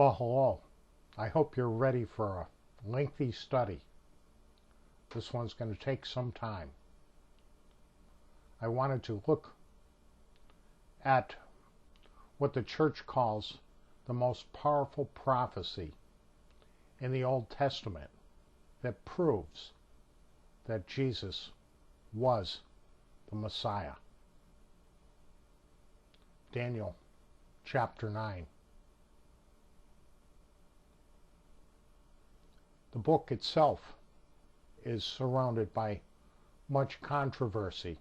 Well, hello. I hope you're ready for a lengthy study. This one's going to take some time. I wanted to look at what the church calls the most powerful prophecy in the Old Testament that proves that Jesus was the Messiah. Daniel chapter 9. The book itself is surrounded by much controversy.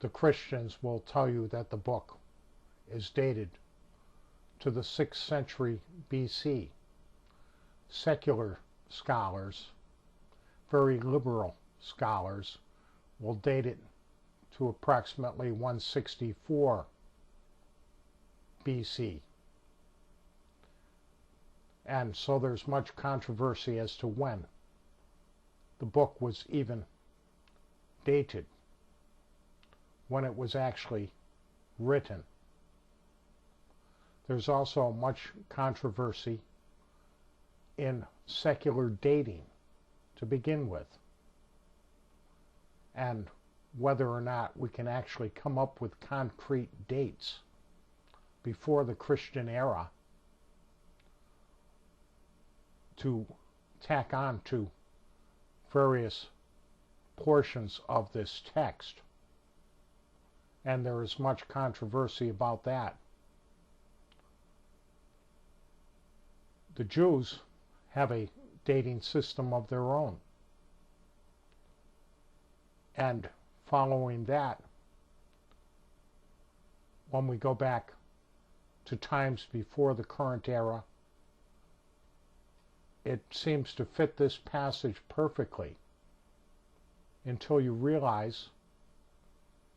The Christians will tell you that the book is dated to the 6th century BC. Secular scholars, very liberal scholars, will date it to approximately 164 BC. And so there's much controversy as to when the book was even dated, when it was actually written. There's also much controversy in secular dating to begin with, and whether or not we can actually come up with concrete dates before the Christian era to tack on to various portions of this text. And there is much controversy about that. The Jews have a dating system of their own. And following that, when we go back to times before the current era, it seems to fit this passage perfectly until you realize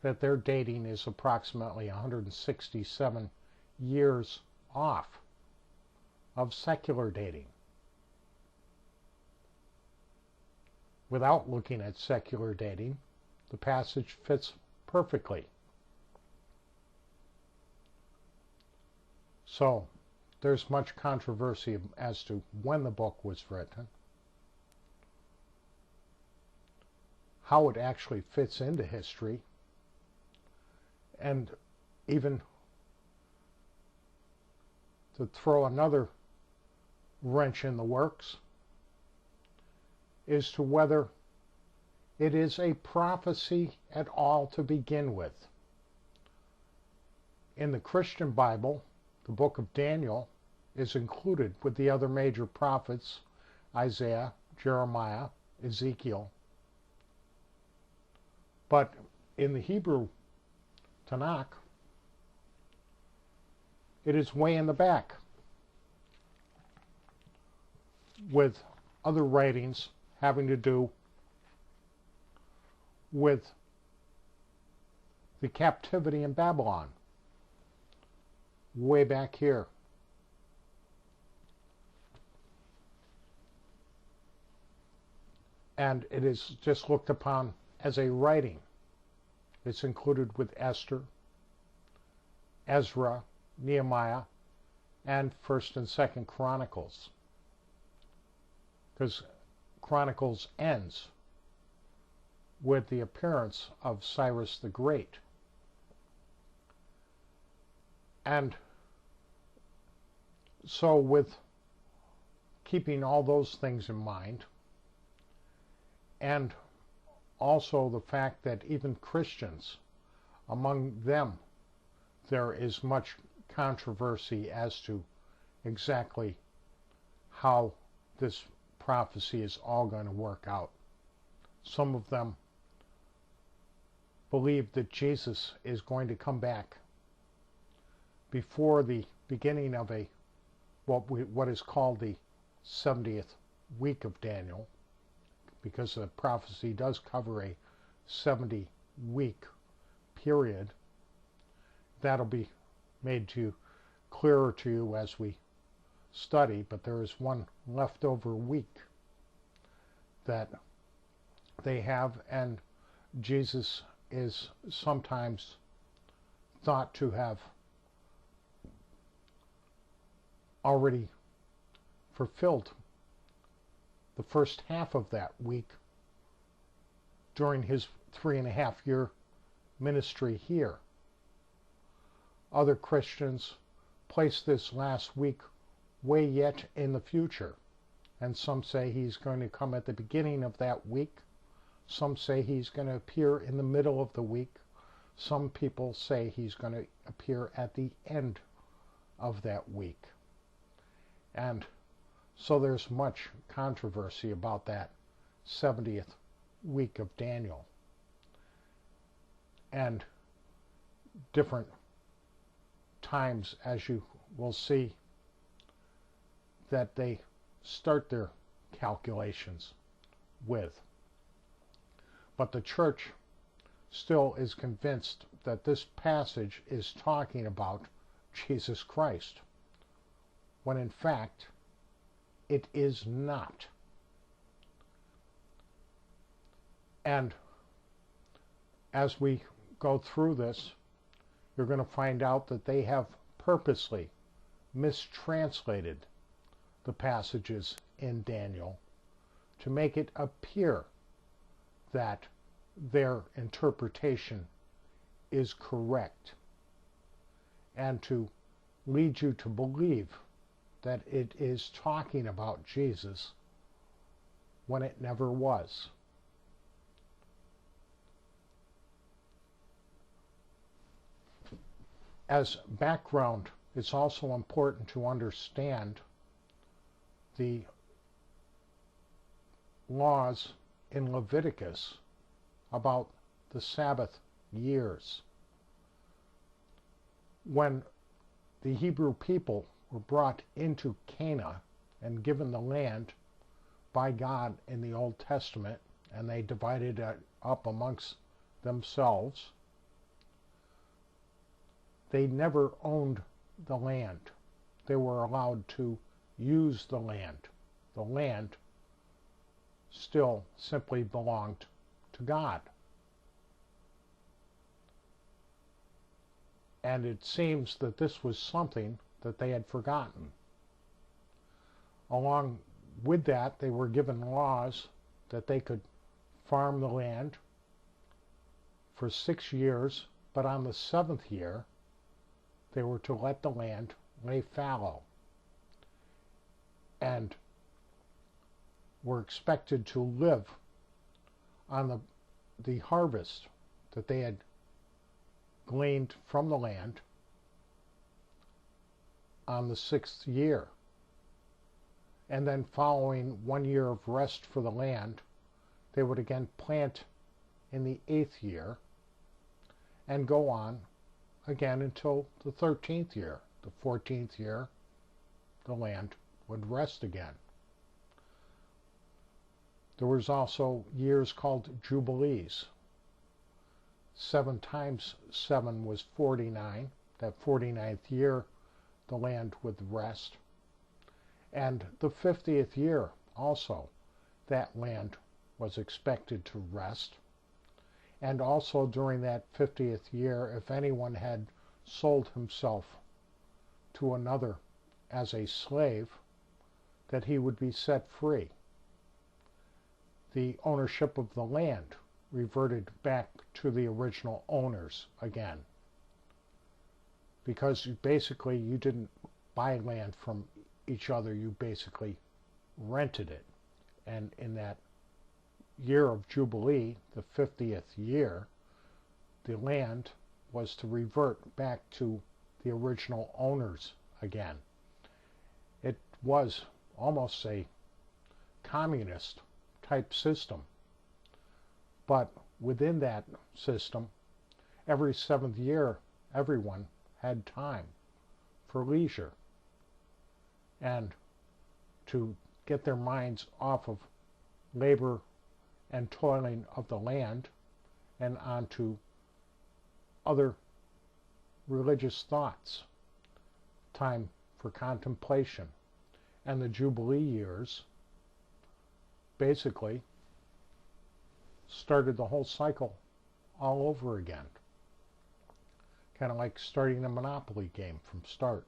that their dating is approximately 167 years off of secular dating. Without looking at secular dating, the passage fits perfectly. So, there's much controversy as to when the book was written, how it actually fits into history, and even to throw another wrench in the works is to whether it is a prophecy at all to begin with. In the Christian Bible, the book of Daniel is included with the other major prophets, Isaiah, Jeremiah, Ezekiel. But in the Hebrew Tanakh, it is way in the back with other writings having to do with the captivity in Babylon. Way back here. And it is just looked upon as a writing. It's included with Esther, Ezra, Nehemiah, and 1st and 2nd Chronicles. Because Chronicles ends with the appearance of Cyrus the Great. And so with keeping all those things in mind, and also the fact that even Christians, among them, there is much controversy as to exactly how this prophecy is all going to work out. Some of them believe that Jesus is going to come back before the beginning of what is called the 70th week of Daniel, because the prophecy does cover a 70-week period. That'll be made clearer to you as we study, but there is one leftover week that they have, and Jesus is sometimes thought to have already fulfilled the first half of that week during his 3.5-year ministry here. Other Christians place this last week way yet in the future, and some say he's going to come at the beginning of that week. Some say he's going to appear in the middle of the week. Some people say he's going to appear at the end of that week. And so there's much controversy about that 70th week of Daniel. And different times, as you will see, that they start their calculations with. But the church still is convinced that this passage is talking about Jesus Christ, when in fact it is not. And as we go through this, you're going to find out that they have purposely mistranslated the passages in Daniel to make it appear that their interpretation is correct, and to lead you to believe that it is talking about Jesus when it never was. As background, it's also important to understand the laws in Leviticus about the Sabbath years. When the Hebrew people were brought into Canaan and given the land by God in the Old Testament, and they divided it up amongst themselves, they never owned the land. They were allowed to use the land. The land still simply belonged to God. And it seems that this was something that they had forgotten. Along with that, they were given laws that they could farm the land for 6 years, but on the 7th year, they were to let the land lay fallow, and were expected to live on the harvest that they had gleaned from the land on the 6th year. And then following 1 year of rest for the land, they would again plant in the 8th year and go on again until the 13th year. The 14th year, the land would rest again. There was also years called Jubilees. 7 times 7 was 49. That 49th year, the land would rest. And the 50th year also, that land was expected to rest. And also during that 50th year, if anyone had sold himself to another as a slave, that he would be set free. The ownership of the land reverted back to the original owners again, because basically you didn't buy land from each other, you basically rented it. And in that year of Jubilee, the 50th year, the land was to revert back to the original owners again. It was almost a communist type system. But within that system, every 7th year, everyone had time for leisure and to get their minds off of labor and toiling of the land and onto other religious thoughts, time for contemplation. And the Jubilee years basically started the whole cycle all over again. Kind of like starting a Monopoly game from start.